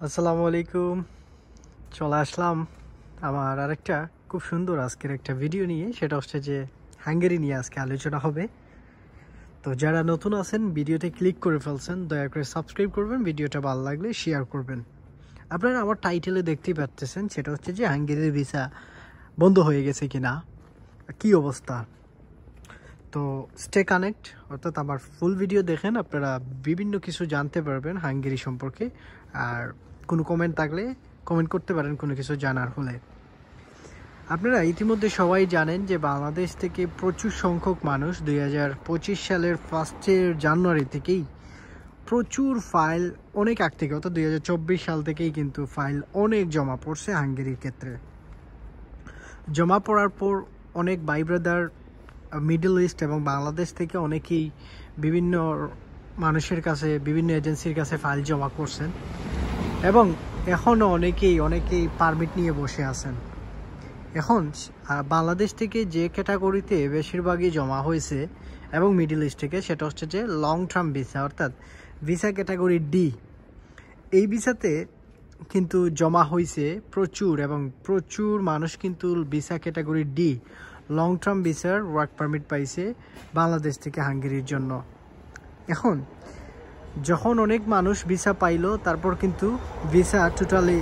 আসসালামু আলাইকুম। চলে আসলাম আমার আরেকটা খুব সুন্দর আজকের একটা ভিডিও নিয়ে। সেটা হচ্ছে যে হাঙ্গেরি নিয়ে আজকে আলোচনা হবে। তো যারা নতুন আছেন ভিডিওতে ক্লিক করে ফেলছেন, দয়া করে সাবস্ক্রাইব করবেন, ভিডিওটা ভালো লাগলে শেয়ার করবেন। আপনারা আমার টাইটেলে দেখতেই পাচ্ছেন, সেটা হচ্ছে যে হাঙ্গেরির ভিসা বন্ধ হয়ে গেছে কিনা, কি অবস্থা। তো স্টে কানেক্ট, অর্থাৎ আমার ফুল ভিডিও দেখেন, আপনারা বিভিন্ন কিছু জানতে পারবেন হাঙ্গেরি সম্পর্কে। আর কোনো কমেন্ট থাকলে কমেন্ট করতে পারেন কোনো কিছু জানার হলে। আপনারা ইতিমধ্যে সবাই জানেন যে বাংলাদেশ থেকে প্রচুর সংখ্যক মানুষ 2025 সালের ফার্স্টের জানুয়ারি থেকেই প্রচুর ফাইল, অনেক আগ থেকে অর্থাৎ 2024 সাল থেকেই কিন্তু ফাইল অনেক জমা পড়ছে হাঙ্গেরির ক্ষেত্রে। জমা পড়ার পর অনেক ভাই ব্রাদার মিডল ইস্ট এবং বাংলাদেশ থেকে অনেকেই বিভিন্ন মানুষের কাছে, বিভিন্ন এজেন্সির কাছে ফাইল জমা করছেন এবং এখনও অনেকেই পারমিট নিয়ে বসে আছেন। এখন বাংলাদেশ থেকে যে ক্যাটাগরিতে বেশিরভাগই জমা হয়েছে এবং মিডল ইস্ট থেকে, সেটা হচ্ছে যে লং টার্ম ভিসা, অর্থাৎ ভিসা ক্যাটাগরি ডি। এই ভিসাতে কিন্তু জমা হয়েছে প্রচুর, এবং প্রচুর মানুষ কিন্তু visa category D long term ভিসার ওয়ার্ক পারমিট পাইছে বাংলাদেশ থেকে হাঙ্গেরির জন্য। এখন যখন অনেক মানুষ ভিসা পাইলো, তারপর কিন্তু ভিসা টোটালি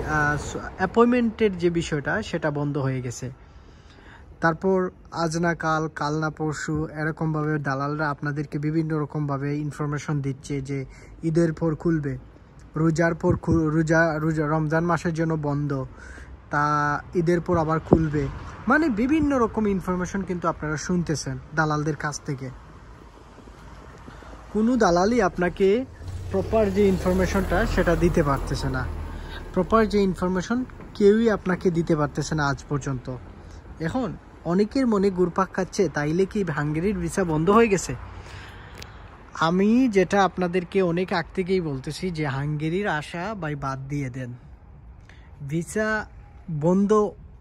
অ্যাপয়েন্টমেন্টের যে বিষয়টা সেটা বন্ধ হয়ে গেছে। তারপর আজ না কাল, কাল না পরশু এরকমভাবে দালালরা আপনাদেরকে বিভিন্ন রকমভাবে ইনফরমেশন দিচ্ছে যে ঈদের পর খুলবে, রোজার পর রোজা রমজান মাসের জন্য বন্ধ, তা ঈদের পর আবার খুলবে। মানে বিভিন্ন রকম ইনফরমেশন কিন্তু আপনারা শুনতেছেন দালালদের কাছ থেকে। কোনো দালালই আপনাকে প্রপার যে ইনফরমেশনটা সেটা দিতে পারতেছে না। প্রপার যে ইনফরমেশন কেউই আপনাকে দিতে পারতেছে না আজ পর্যন্ত। এখন অনেকের মনে ঘুরপাক খাচ্ছে, তাইলে কি হাঙ্গেরির ভিসা বন্ধ হয়ে গেছে? আমি যেটা আপনাদেরকে অনেক আগ থেকেই বলতেছি যে হাঙ্গেরির আশা বাদ দিয়ে দেন। ভিসা বন্ধ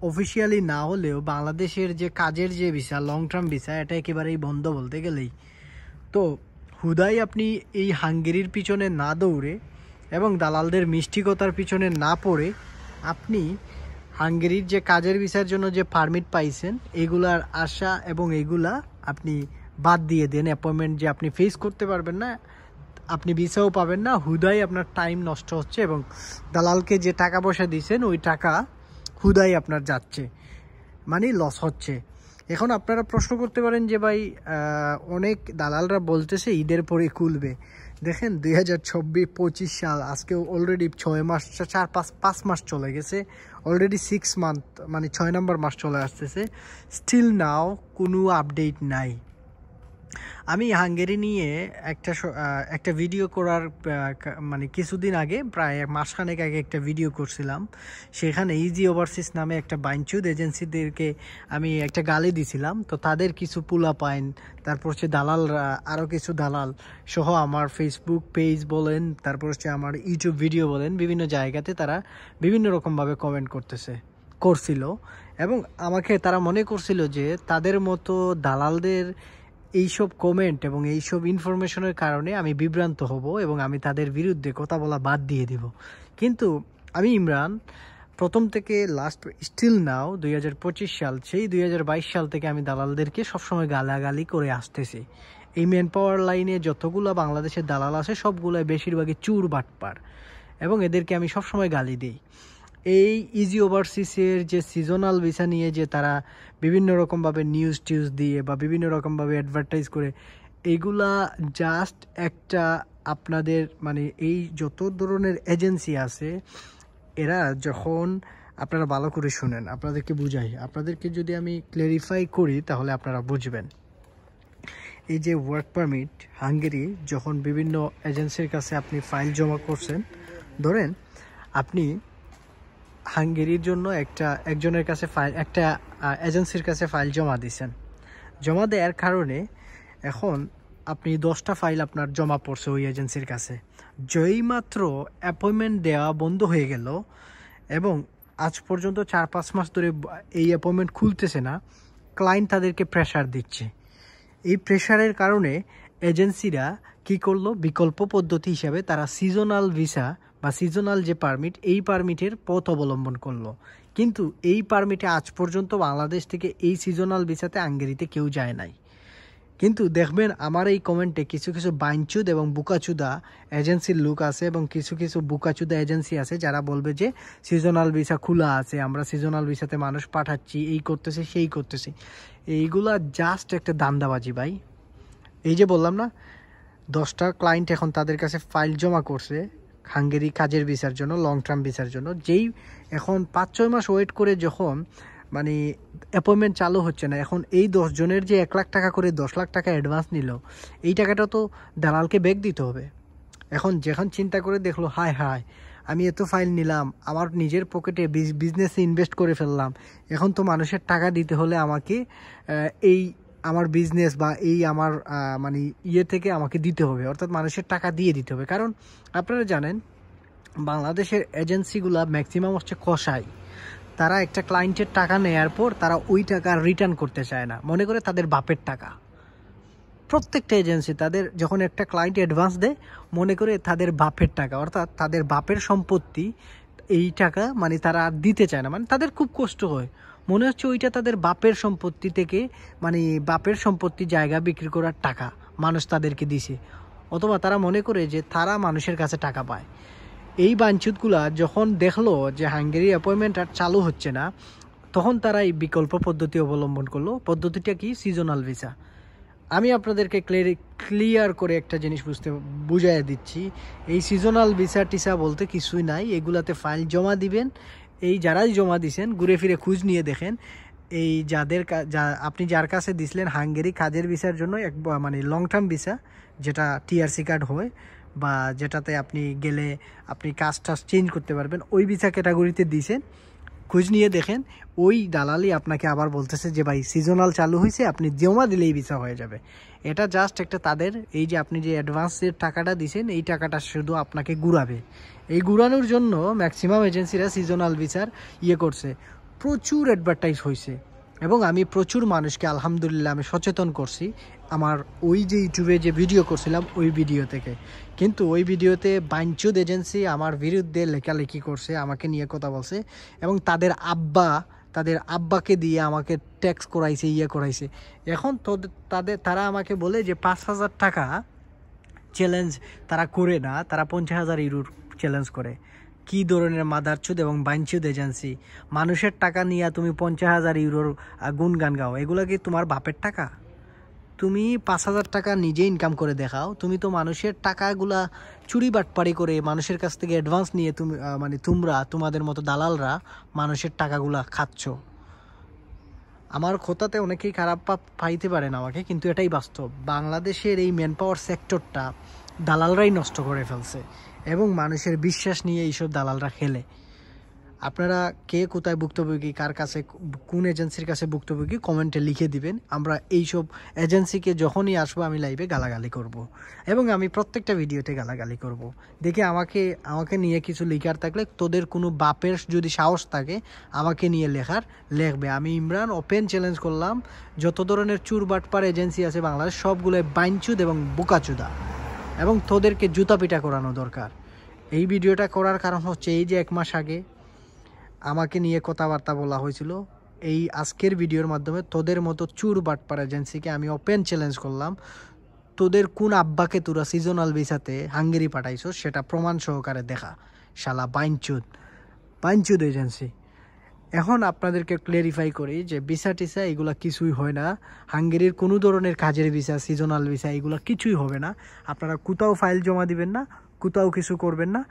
অফিসিয়ালি না হলেও বাংলাদেশের যে কাজের যে ভিসা, লং টার্ম ভিসা, এটা একেবারেই বন্ধ বলতে গেলেই। তো হুদাই আপনি এই হাঙ্গেরির পিছনে না দৌড়ে এবং দালালদের মিষ্টিকতার পিছনে না পড়ে আপনি হাঙ্গেরির যে কাজের ভিসার জন্য যে পারমিট পাইছেন, এগুলার আশা এবং এগুলা আপনি বাদ দিয়ে দেন। অ্যাপয়েন্টমেন্ট যে আপনি ফেস করতে পারবেন না, আপনি ভিসাও পাবেন না, হুদাই আপনার টাইম নষ্ট হচ্ছে এবং দালালকে যে টাকা পয়সা দিয়েছেন ওই টাকা হুদাই আপনার যাচ্ছে, মানে লস হচ্ছে। এখন আপনারা প্রশ্ন করতে পারেন যে ভাই, অনেক দালালরা বলতেছে ঈদের পরে খুলবে। দেখেন 2024 সাল, আজকে অলরেডি 6 মাস, 4-5 মাস চলে গেছে, অলরেডি 6 মান্থ, মানে 6 নম্বর মাস চলে আসতেছে, স্টিল নাও কোনো আপডেট নাই। আমি হাঙ্গেরি নিয়ে একটা ভিডিও করার মানে কিছুদিন আগে, প্রায় মাসখানেক আগে একটা ভিডিও করছিলাম। সেখানে ইজি ওভারসিজ নামে একটা বাইনচুদ এজেন্সিদেরকে আমি একটা গালি দিছিলাম। তো তাদের কিছু পুলা পাইন, তারপর হচ্ছে দালালরা, আরও কিছু দালাল সহ আমার ফেসবুক পেজ বলেন, তারপর হচ্ছে আমার ইউটিউব ভিডিও বলেন, বিভিন্ন জায়গাতে তারা বিভিন্ন রকমভাবে কমেন্ট করছিল এবং আমাকে তারা মনে করছিল যে তাদের মতো দালালদের এইসব কমেন্ট এবং এইসব ইনফরমেশনের কারণে আমি বিভ্রান্ত হব এবং আমি তাদের বিরুদ্ধে কথা বলা বাদ দিয়ে দিব। কিন্তু আমি ইমরান প্রথম থেকে লাস্ট স্টিল নাও 2025 সাল, সেই 2022 সাল থেকে আমি দালালদেরকে সবসময় গালাগালি করে আসতেছি। এই ম্যান পাওয়ার লাইনে যতগুলো বাংলাদেশের দালাল আছে সবগুলোই বেশিরভাগই চুর বাটপার এবং এদেরকে আমি সবসময় গালি দিই। এই ইজি ওভারসিসের যে সিজনাল ভিসা নিয়ে যে তারা বিভিন্ন রকমভাবে নিউজ দিয়ে বা বিভিন্ন রকমভাবে অ্যাডভার্টাইজ করে, এইগুলা জাস্ট একটা আপনাদের, মানে এই যত ধরনের এজেন্সি আছে, এরা যখন, আপনারা ভালো করে শুনেন, আপনাদেরকে বুঝাই, আপনাদেরকে যদি আমি ক্লেরিফাই করি তাহলে আপনারা বুঝবেন। এই যে ওয়ার্ক পারমিট হাঙ্গেরি, যখন বিভিন্ন এজেন্সির কাছে আপনি ফাইল জমা করছেন, ধরেন আপনি হাঙ্গেরির জন্য একজনের কাছে একটা এজেন্সির কাছে ফাইল জমা দিয়েছেন। জমা দেওয়ার কারণে এখন আপনি 10টা ফাইল আপনার জমা পড়ছে ওই এজেন্সির কাছে। যেই মাত্র অ্যাপয়েন্টমেন্ট দেওয়া বন্ধ হয়ে গেল এবং আজ পর্যন্ত 4-5 মাস ধরে এই অ্যাপয়েন্টমেন্ট খুলতেছে না, ক্লায়েন্ট তাদেরকে প্রেশার দিচ্ছে। এই প্রেশারের কারণে এজেন্সিরা কি করলো, বিকল্প পদ্ধতি হিসাবে তারা সিজনাল ভিসা বা সিজনাল যে পারমিট, এই পারমিটের পথ অবলম্বন করলো। কিন্তু এই পারমিটে আজ পর্যন্ত বাংলাদেশ থেকে এই সিজনাল ভিসাতে হাঙ্গেরিতে কেউ যায় নাই। কিন্তু দেখবেন আমার এই কমেন্টে কিছু কিছু বাইনচুদ এবং বুকাচুদা এজেন্সির লোক আছে এবং কিছু কিছু বুকাচুদা এজেন্সি আছে যারা বলবে যে সিজনাল ভিসা খোলা আছে, আমরা সিজনাল ভিসাতে মানুষ পাঠাচ্ছি, এই করতেছি সেই করতেছি। এইগুলা জাস্ট একটা দান্দাবাজি ভাই। এই যে বললাম না, 10টা ক্লায়েন্ট এখন তাদের কাছে ফাইল জমা করছে হাঙ্গেরি কাজের ভিসার জন্য, লং টার্ম ভিসার জন্য। যেই এখন 5-6 মাস ওয়েট করে যখন মানে অ্যাপয়েন্টমেন্ট চালু হচ্ছে না, এখন এই 10 জনের যে 1 লাখ টাকা করে 10 লাখ টাকা অ্যাডভান্স নিল, এই টাকাটা তো দালালকে ব্যাক দিতে হবে। এখন যখন চিন্তা করে দেখলো হায় হায় আমি এত ফাইল নিলাম, আমার নিজের পকেটে বিজনেসে ইনভেস্ট করে ফেললাম, এখন তো মানুষের টাকা দিতে হলে আমাকে এই আমার বিজনেস বা এই আমার মানে ইয়ে থেকে আমাকে দিতে হবে, অর্থাৎ মানুষের টাকা দিয়ে দিতে হবে। কারণ আপনারা জানেন বাংলাদেশের এজেন্সিগুলা ম্যাক্সিমাম হচ্ছে কসাই। তারা একটা ক্লায়েন্টের টাকা নেয়ার পর তারা ওই টাকা রিটার্ন করতে চায় না, মনে করে তাদের বাপের টাকা। প্রত্যেকটা এজেন্সি তাদের যখন একটা ক্লায়েন্ট অ্যাডভান্স দেয় মনে করে তাদের বাপের টাকা, অর্থাৎ তাদের বাপের সম্পত্তি। এই টাকা মানে তারা আর দিতে চায় না, মানে তাদের খুব কষ্ট হয়, মনে হচ্ছে ওইটা তাদের বাপের সম্পত্তি থেকে, মানে বাপের সম্পত্তি জায়গা বিক্রি করার টাকা মানুষ তাদেরকে দিছে, অথবা তারা মনে করে যে তারা মানুষের কাছে টাকা পায়। এই বাঞ্ছুতগুলা যখন দেখলো যে হাঙ্গেরি অ্যাপয়েন্টমেন্ট আর চালু হচ্ছে না, তখন তারা এই বিকল্প পদ্ধতি অবলম্বন করলো। পদ্ধতিটা কি? Seasonal visa. আমি আপনাদেরকে ক্লিয়ার করে একটা জিনিস বুঝাইয়া দিচ্ছি। এই সিজনাল ভিসা টিসা বলতে কিছুই নাই, এগুলাতে ফাইল জমা দিবেন। এই যারাই জমা দিছেন ঘুরে ফিরে খোঁজ নিয়ে দেখেন, এই আপনি যার কাছে দিছিলেন হাঙ্গেরি কাজের ভিসার জন্য মানে লং টার্ম ভিসা, যেটা টিআরসি কার্ড হয় বা যেটাতে আপনি গেলে আপনি কাজ চেঞ্জ করতে পারবেন, ওই ভিসা ক্যাটাগরিতে দিয়েছেন, খোঁজ নিয়ে দেখেন ওই দালালি আপনাকে আবার বলতেছে যে ভাই সিজনাল চালু হয়েছে, আপনি জমা দিলেই ভিসা হয়ে যাবে। এটা জাস্ট একটা তাদের এই যে আপনি যে অ্যাডভান্সের টাকাটা দিয়েছেন এই টাকাটা শুধু আপনাকে ঘুরাবে। এই ঘুরানোর জন্য ম্যাক্সিমাম এজেন্সিরা সিজনাল ভিসার করছে। প্রচুর অ্যাডভার্টাইজ হয়েছে এবং আমি প্রচুর মানুষকে আলহামদুলিল্লাহ আমি সচেতন করছি আমার ওই যে ইউটিউবে যে ভিডিও করছিলাম ওই ভিডিও থেকে। কিন্তু ওই ভিডিওতে বাইনচুদ এজেন্সি আমার বিরুদ্ধে লেখালেখি করছে, আমাকে নিয়ে কথা বলছে এবং তাদের আব্বাকে দিয়ে আমাকে ট্যাক্স করাইছে, করাইছে। এখন তারা আমাকে বলে যে 5,000 টাকা চ্যালেঞ্জ তারা করে না, তারা 50,000 ইউরোর চ্যালেঞ্জ করে। কি ধরনের মাদারচুদ এবং বাইনচুদ এজেন্সি! মানুষের টাকা নিয়ে তুমি 50,000 ইউরোর গুণগান গাও, এগুলো কি তোমার বাপের টাকা? তুমি 5,000 টাকা নিজে ইনকাম করে দেখাও। তুমি তো মানুষের টাকাগুলা চুরি বাটপাড়ি করে মানুষের কাছ থেকে অ্যাডভান্স নিয়ে তুমি মানে তোমাদের মতো দালালরা মানুষের টাকাগুলা খাচ্ছ। আমার কথাতে অনেকেই খারাপ পাইতে পারেন আমাকে, কিন্তু এটাই বাস্তব। বাংলাদেশের এই ম্যান পাওয়ার সেক্টরটা দালালরাই নষ্ট করে ফেলছে এবং মানুষের বিশ্বাস নিয়ে এইসব দালালরা খেলে। আপনারা কে কোথায় ভুক্তভোগী, কার কাছে কোন এজেন্সির কাছে ভুক্তভোগী কমেন্টে লিখে দিবেন। আমরা এইসব এজেন্সিকে যখনই আসবো আমি লাইভে গালাগালি করব এবং আমি প্রত্যেকটা ভিডিওতে গালাগালি করব। দেখে আমাকে নিয়ে কিছু লেখার থাকলে তোদের কোনো বাপের যদি সাহস থাকে আমাকে নিয়ে লেখবে। আমি ইমরান ওপেন চ্যালেঞ্জ করলাম, যত ধরনের চুর বাটপার এজেন্সি আছে বাংলাদেশ সবগুলোই বাইনচুদ এবং বোকাচুদা, এবং তোদেরকে জুতা পিটা করানো দরকার। এই ভিডিওটা করার কারণ হচ্ছে এই যে 1 মাস আগে আমাকে নিয়ে কথাবার্তা বলা হয়েছিল, এই আজকের ভিডিওর মাধ্যমে তোদের মতো চুর বাটপার এজেন্সিকে আমি ওপেন চ্যালেঞ্জ করলাম, তোদের কোন আব্বাকে তোরা সিজনাল ভিসাতে হাঙ্গেরি পাঠাইছো সেটা প্রমাণ সহকারে দেখা। শালা বাইনচুদ এজেন্সি। এখন আপনাদেরকে ক্লিয়ারিফাই করি যে ভিসা টিসা এগুলো কিছুই হয় না। হাঙ্গেরির কোনো ধরনের কাজের ভিসা, সিজনাল ভিসা এগুলো কিছুই হবে না। আপনারা কোথাও ফাইল জমা দিবেন না, কোথাও কিছু করবেন না।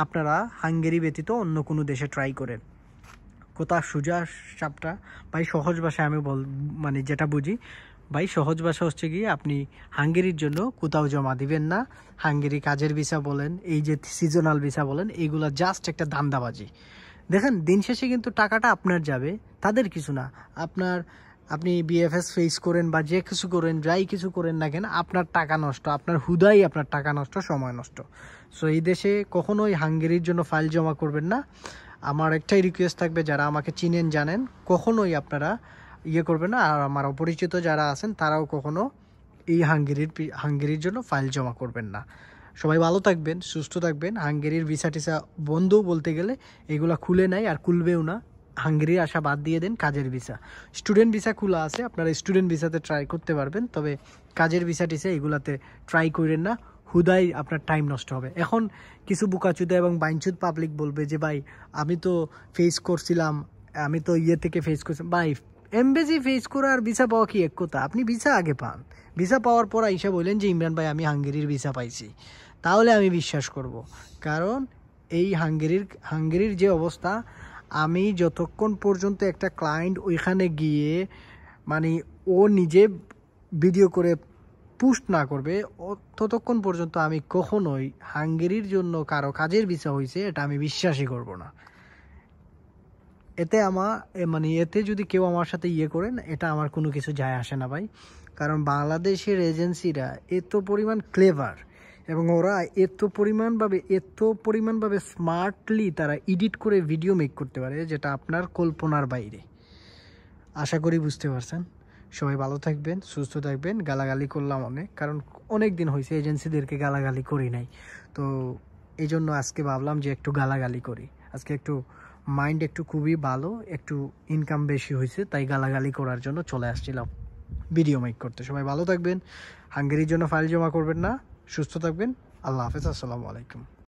আপনারা হাঙ্গেরি ব্যতীত অন্য কোনো দেশে ট্রাই করেন। কোথা সোজা সাপটা ভাই, সহজ ভাষায় আমি মানে যেটা বুঝি ভাই, সহজ ভাষা হচ্ছে কি, আপনি হাঙ্গেরির জন্য কোথাও জমা দিবেন না। হাঙ্গেরি কাজের ভিসা বলেন, এই যে সিজনাল ভিসা বলেন, এইগুলা জাস্ট একটা ধান্দাবাজি। দেখেন দিন শেষে কিন্তু টাকাটা আপনার যাবে, তাদের কিছু না। আপনি বিএফএস ফেস করেন বা যে কিছু করেন, যাই কিছু করেন না কেন, আপনার টাকা নষ্ট, আপনার হুদাই আপনার টাকা নষ্ট, সময় নষ্ট। সো এই দেশে কখনোই হাঙ্গেরির জন্য ফাইল জমা করবেন না। আমার একটাই রিকোয়েস্ট থাকবে, যারা আমাকে চিনেন জানেন, কখনোই আপনারা করবেন না। আর আমার অপরিচিত যারা আছেন তারাও কখনো এই হাঙ্গেরির জন্য ফাইল জমা করবেন না। সবাই ভালো থাকবেন, সুস্থ থাকবেন। হাঙ্গেরির ভিসা টিসা বন্ধ বলতে গেলে, এগুলা খুলে নাই আর খুলবেও না। হাঙ্গেরির আশা বাদ দিয়ে দেন, কাজের ভিসা, স্টুডেন্ট ভিসা খোলা আছে, আপনারা স্টুডেন্ট ভিসাতে ট্রাই করতে পারবেন। তবে কাজের ভিসা টিসা এগুলাতে ট্রাই করেন না, হুদাই আপনার টাইম নষ্ট হবে। এখন কিছু বুকাচুদা এবং বাইনচুদ পাবলিক বলবে যে ভাই আমি তো ফেস করছিলাম, আমি তো থেকে ফেস করছিলাম। ভাই এমবেসি ফেস করা আর ভিসা পাওয়া কি এক কথা? আপনি ভিসা আগে পান, ভিসা পাওয়ার পর আইসা বললেন যে ইমরান ভাই আমি হাঙ্গেরির ভিসা পাইছি, তাহলে আমি বিশ্বাস করব। কারণ এই হাঙ্গেরির যে অবস্থা, আমি যতক্ষণ পর্যন্ত একটা ক্লায়েন্ট ওইখানে গিয়ে মানে ও নিজে ভিডিও করে পুস্ট না করবে, ততক্ষণ পর্যন্ত আমি কখনোই হাঙ্গেরির জন্য কারো কাজের ভিসা হয়েছে এটা আমি বিশ্বাসই করব না। এতে এতে যদি কেউ আমার সাথে করেন, এটা আমার কোনো কিছু যায় আসে না ভাই। কারণ বাংলাদেশের এজেন্সিরা এত পরিমাণ ক্লেভার এবং ওরা এত পরিমাণভাবে স্মার্টলি তারা এডিট করে ভিডিও মেক করতে পারে, যেটা আপনার কল্পনার বাইরে। আশা করি বুঝতে পারছেন। সবাই ভালো থাকবেন, সুস্থ থাকবেন। গালাগালি করলাম অনেক, কারণ অনেক দিন হয়েছে এজেন্সিদেরকে গালাগালি করি নাই। তো এই জন্য আজকে ভাবলাম যে একটু গালাগালি করি। আজকে একটু মাইন্ড একটু খুবই ভালো, একটু ইনকাম বেশি হয়েছে, তাই গালাগালি করার জন্য চলে আসছিলাম ভিডিও মেক করতে। সবাই ভালো থাকবেন, হাঙ্গেরির জন্য ফাইল জমা করবেন না, সুস্থ থাকবেন। আল্লাহ হাফেজ, আসসালামু আলাইকুম।